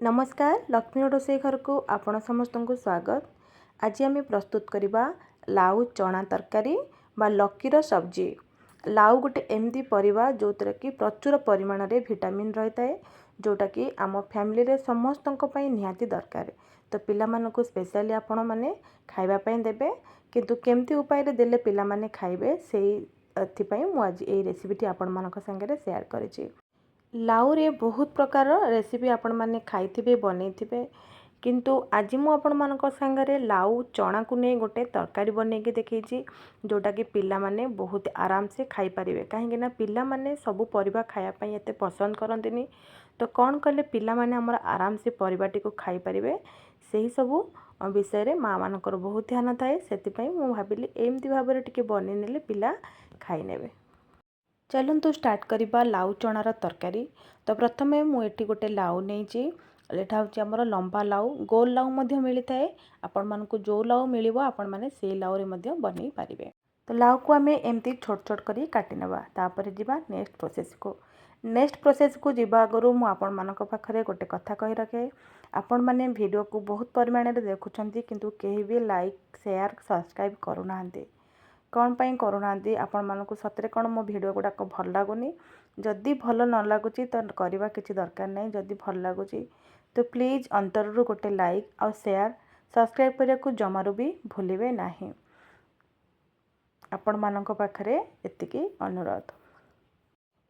नमस्कार लक्ष्मी रोषे घर को आपण समस्त को स्वागत। आज आम प्रस्तुत करवा लाउ चना तरकारी बा लकीर सब्जी। लाउ गोटे एमती परिबा जो कि प्रचुर परिमाण रे विटामिन रही है, जोटा कि आम फैमिली रे समस्त निहाती दरकार। तो पिला मानकु स्पेशली आपण माने खाइबा पई देबे, किंतु केमती उपाय रे देले पिला माने खाइबे सेही एथिपई मु आज ए रेसिपीटी आपण मानक संगे शेयर करिछि। लाउ रे बहुत प्रकार रेसिपी आपण माने खाइथिबे बनैथिबे, किंतु आज मु आपण मानक संगे लाउ चना को नहीं गोटे तरकारी बनैके देखैछि, जोटा कि पिला माने बहुत आराम से खाई परिबे। काहेकि ना पिला माने सब परिबा खाया पई एते पसंद करंतिनी, तो कौन कले पिला माने हमर आराम से परिबाटी को खाई परिबे सेही सब विषय रे माँ मानकर बहुत ध्यान थाए। सेति मु भाबिली एमती भाबरे टिके बनै नेले पिला खाई नेबे। चलतु स्टार्ट करवा लाउ चनार तरकारी। तो प्रथमे मुझे गोटे लाउ नहीं, एटा हूँ आमर लंबा लाउ, गोल लाउ मिली थाए। आपण मानकु जो लाउ मिलिबो आपण माने से लाउ रे मध्य बनै पारिबे। तो लाउ को आमे एमती छोट छोट करी काटी नेबा। तापर जिबा नेक्स्ट प्रोसेस को जिबा आगरु मु आपण मानक पाखरे गोटे कथा कहि रखे। आपण माने वीडियो को बहुत परिमाण रे देखुछंती, किंतु केही भी लाइक शेयर सब्सक्राइब करू नाहंती। कौन पाई करूनांती आपण मानकु सतरे कौन मो वीडियो गुड़ाक भल लगुनि। जदि भल न लगुची तो करवा किसी दरकार नहीं। जदि भल लगुची तो प्लीज अंतरु गोटे लाइक और शेयर सब्सक्राइब करने को जमारू भी भूलिबे नहीं। आपण मानक पाखरे एतिकी अनुरोध।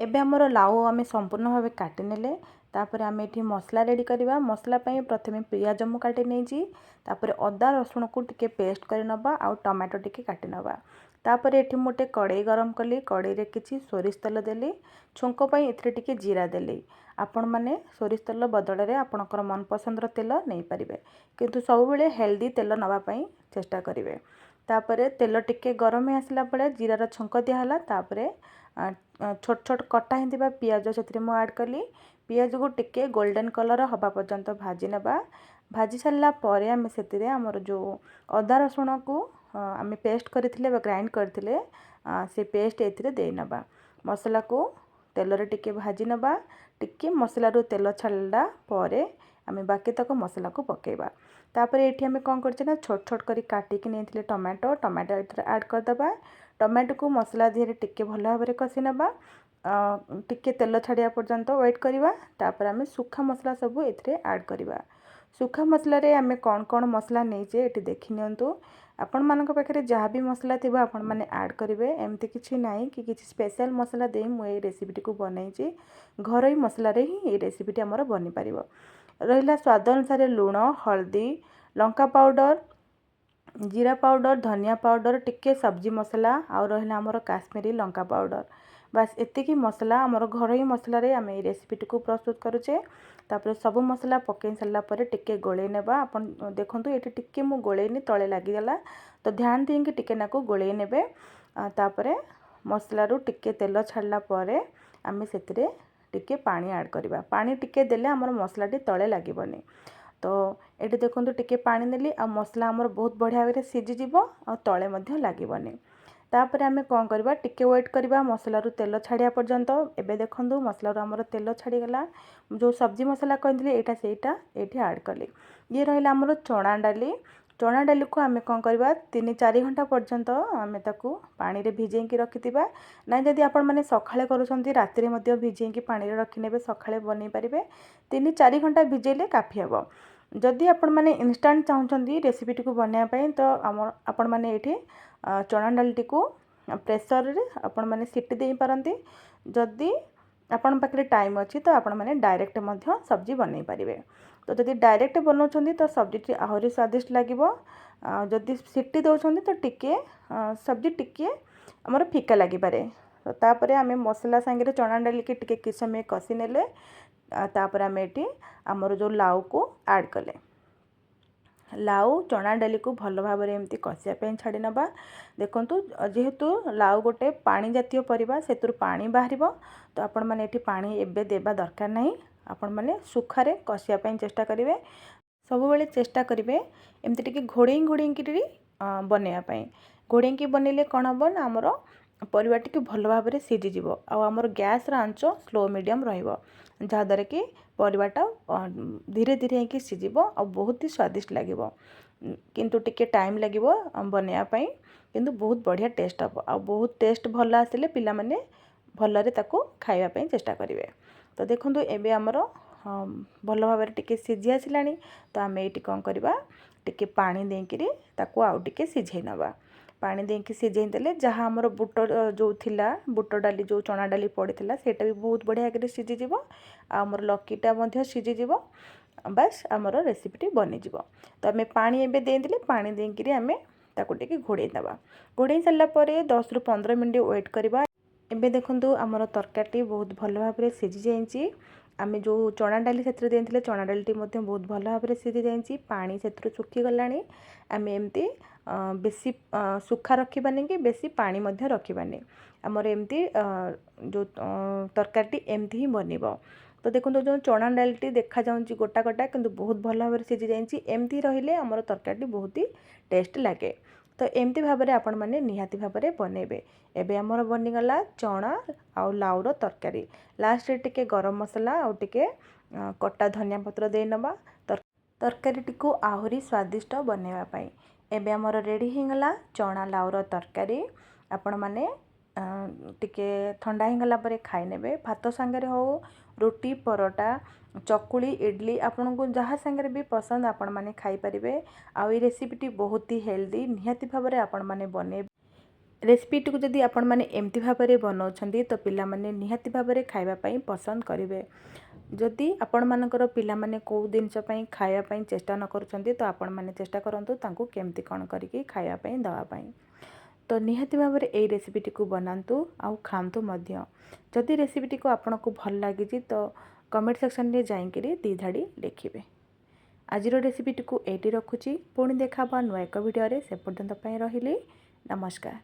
एबे हमर लाउ आमे संपूर्ण भाव काटी नेले। तापर आमे एठी मसला रेडी करवा। मसला पई प्रथमे पियाज मु काटी नेजी, तापर अदा रसुण को टिके पेस्ट कर नबा और टमाटो टिके काटी नबा। तापर एठी मोटे कड़ाई गरम कली, कड़ाई रे किछि सोरिष तेल देली, छुंको पई एथरे टिके जीरा देली। आपण माने सोरिष तेल बदल रे आपणकर मन पसंदर तेल नहीं पारिबे, किंतु सब बेले हेल्दी तेल नबा पई चेष्टा करिवे। तापर तेल टिके गरम हे आसला पळे जीरार छुंक दिया हला। तापर छोट छोट कटा हिंदिबा पियाज सेथरे मु ऐड कली। पियाज को टिके गोल्डन कलर हबा पर्यंत भाजी नबा। भाजी सारा पर आम से आमर जो अदा रसुण को आम पेस्ट करथिले बा ग्राइंड करथिले से पेस्ट एथिरे दे नबा। मसला को तेल रे टिके भाजी नबा। टिके मसला रो तेल छाड़ला परे आम बाकी तक मसला को पकेबा। तापर एठी आम कौन करछे ना छोट छोट करी काटिक नेथिले टमाटो एथिरे ऐड कर दबा। टमाटो को मसला धीरे टिके भल भाव में कषि नबा। टिके तेल छाड़िया पर्यंत वेट करिबा। तापर आम सुखा मसला सब एथिरे ऐड करिबा। सुखा मसला रे आमे कौन कौन मसला नहींचे ये देखी नियंतु। आपण मानक पाखरे जहाँ भी मसला थी आपण माने ऐड करेंगे। एमती किसी नाई कि किसी स्पेशल मसला दे मुझे रेसिपीटी को बनई घर मसला रे ही ये रेसिपीटी आमर बनी पार। रहा स्वाद अनुसार लुण, हल्दी, लंका पाउडर, जीरा पाउडर, धनिया पाउडर, टिके सब्जी मसला और रहा आमर काश्मीरी लंका पाउडर। बास एतिकी मसला आमर घर मसला रे आम रेसिपीटी को प्रस्तुत करुचे। तापर सब मसला पकई सारा पर टिके गोले नेबा। आपण देखंतु एटी टिके मु गोलेनी तळे लागिगला, तो ध्यान देंगे टिके नाको गोले नेबे। तापर मसला रू टिके तेल छाड़ला परे आमे सेतिरे टिके पानी ऐड करबा। पानी टिके देले हमर मसलाटी तळे लागिबनी। तो एटी देखंतु टिके पानी नेली आ मसला हमर बहुत बढ़िया रे सिझी जिवो आ तळे मध्ये लागिबनी। तापर आमे कौन करबा टिके वेट करबा मसला रू तेल छाड़िया पर्यंत। एबे देखंतु मसला रू हमर तेल छाड़ी गला। जो सब्जी मसला कहली एटा सेटा एठी ऐड कली। ये रहिला हमर चना डाली। चना डाली को आमे कौन करबा 3-4 घंटा पर्यंत आमे ताकू पानी रे भिजेकी रखिथिबा। ना जदि आपण माने सखाळे करूछंती राति रे मध्ये भिजेकी पानी रे रखि नेबे, सखाळे बनै परिबे। 3-4 घंटा भिजेले काफी हबो। जदि आपण माने इंस्टेंट चाहूछंती रेसिपीटी को बनाया पई तो आपण माने एठी चना डालटी को प्रेशर रे आपण माने सीटी देई पारंती। जदि आपण पाखरे टाइम अच्छी तो आपण माने डायरेक्ट मध्य सब्जी बनै पारिबे। तो जदि डायरेक्ट बनाउछंती तो सब्जी आहरी स्वादिष्ट लागिबो। जदि सीटी दउछंती तो टिके सब्जी टिके हमर फिका लागि पारे। तो तापरे आमे मसला संगे चना डाली के टिके किछ समय कषि नेले। तापर आमे एठी हमर जो लाउ को ऐड कले। लाउ चना डाली को भल भाव में एमती कषिया पे छाड़ी नबा। देखंतु जेहेतु लाउ गोटे पानी जातीय परिबा सेतुर पानी बाहरिबो, तो आपण माने एठी पानी एबे देबा दरकार नहीं। आपण माने सुखारे कषिया पे चेष्टा करिवे। सब बेले चेष्टा करिवे एमती टिके घोड़ेई घोड़ेई कि बनैया पई। घोड़ेई कि बनैले कोन हबो ना हमर परिबा टिके भल भाव में सिझी जिवो आ हमर गैस रा आंच स्लो मीडियम रहिबो। जहाँद्वारा कि परिवाटा धीरे धीरे ही सीझिब आ बहुत ही स्वादिष्ट लगे किंतु टिके टाइम लगे बनवाई किंतु बहुत बढ़िया टेस्ट हम आ बहुत टेस्ट भल आसिले पिला माने भलरे ताको खाइबा चेष्टा करेंगे। तो देखो एबे आमर भल भाव टिके सीझी आसिलानी तो आम ये कौन करवा टिके पानी देकिरी ताको आउ टिके सिझेई नवा पानी देकी सिझेई देले जहाँ आमर बुट जो थिला बुट डाली जो चना डाली पड़ता सेटा भी बहुत बढ़िया कर सीझीज आमर लकीटा मध्य सीझीज बास आमर रेसिपीटी बनीज। तो आम पानी एबे देदेले पानी देकिरी आम ताको टिके घोड़े दबा घोड़े सारा 10 ରୁ 15 मिनट वेट करवा। एबे देखंतु आमर तरकारी बहुत भल भाव सीझी जाइए आम जो चना डाली से देते चना डाली बहुत भल भाव सीझी जाइए पानी से सुखीगलानी आम एमती बेसी सुखा रखानी कि बेसी पानी रखानी आमर एमती जो तरकारी एमती ही बनब। तो देखो जो चना डाली देखा जाऊँगी गोटा गोटा किंतु बहुत भल भाव सीझी जाइए एमती रहिले आमर तरकारी बहुत ही टेस्ट लगे। तो एमती भाव में आपण मैंने निहाती भाव में बनइबे। एबे आमर बनीगला चना आ लाउर तरकारी लास्ट टिके गरम मसला आउ टिके कटा धनिया पत्र दे नबा तरकारी टिको आहुरी स्वादिष्ट बनवाई। एबे आमर रेडी हिंगला चना लाउर तरकारी आपण माने टिके ठंडा हिंगला परे खाई नेबे भात सांगरे हो रोटी परोटा चकुली इडली आपन को जहाँ सांगरे भी पसंद आपण माने खाई परिबे। आ ई रेसिपीटी बहुत ही हेल्दी निहाती भाव में आपण माने बने रेसिपीटी को जदि आपण माने एमती भाव में बनाउछंदी तो पिला माने निहाती भाव में खाइबा पई पसंद करिवे। जदि आपण मानकर पिला माने को दिनस पई खाइबा पई चेष्टा न करूछंदी तो आपण माने चेष्टा करंतु तांको केमती कोन करिकि खाइबा पई दवा पई। तो निहाती भाव में यही रेसिपीटी को बनातु आउ खातु मध्य। जदि रेसिपीटी को आपन को भल लगी तो कमेंट सेक्शन में जाइए 2 धाड़ी लिखिए। आजिर रेसिपीटी को एटी रखुची पुणी देखा नुआ एक वीडियो से पर्यंत रही नमस्कार।